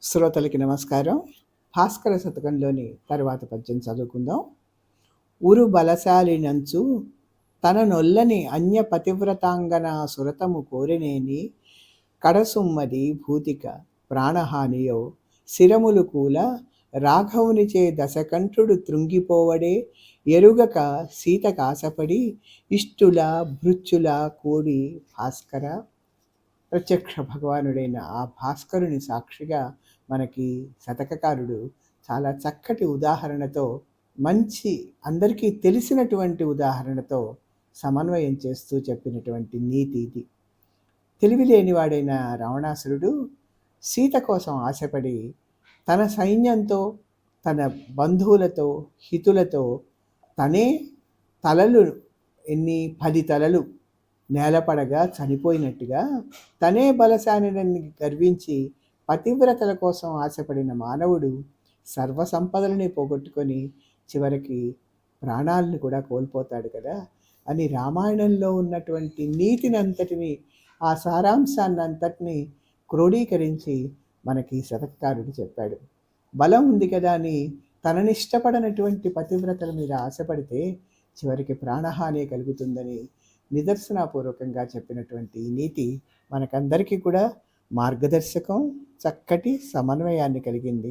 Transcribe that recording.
శ్రోతలకి నమస్కారం. భాస్కర శతకంలోని తరువాత పద్యం చదువుకుందాం. ఉరు బలశాలినంచు తన నొల్లని అన్య పతివ్రతాంగన సురతము కోరినేని కడసుమ్మది భూతిక ప్రాణహానియో శిరములు కూల రాఘవునిచే దశకంఠుడు త్రుంగిపోవడే ఎరుగక సీత కాసపడి ఇష్టుల భృత్యుల కోడి భాస్కర. ప్రత్యక్ష భగవానుడైన ఆ భాస్కరుని సాక్షిగా మనకి శతకకారుడు చాలా చక్కటి ఉదాహరణతో, మంచి అందరికీ తెలిసినటువంటి ఉదాహరణతో సమన్వయం చేస్తూ చెప్పినటువంటి నీతి ఇది. తెలివి లేనివాడైన రావణాసురుడు సీత కోసం ఆశపడి తన సైన్యంతో, తన బంధువులతో, హితులతో తనే తలలు 10 తలలు నేలపడగా చనిపోయినట్టుగా తనే బలశాలినని గర్వించి పతివ్రతల కోసం ఆశపడిన మానవుడు సర్వసంపదలని పోగొట్టుకొని చివరికి ప్రాణాలను కూడా కోల్పోతాడు కదా అని రామాయణంలో ఉన్నటువంటి నీతిని అంతటిని, ఆ సారాంశాన్ని అంతటిని క్రోడీకరించి మనకి శతకకారుడు చెప్పాడు. బలం ఉంది కదా అని తననిష్టపడనటువంటి పతివ్రతల మీద ఆశపడితే చివరికి ప్రాణహాని కలుగుతుందని నిదర్శనపూర్వకంగా చెప్పినటువంటి నీతి మనకందరికీ కూడా మార్గదర్శకం, చక్కటి సమన్వయాన్ని కలిగింది.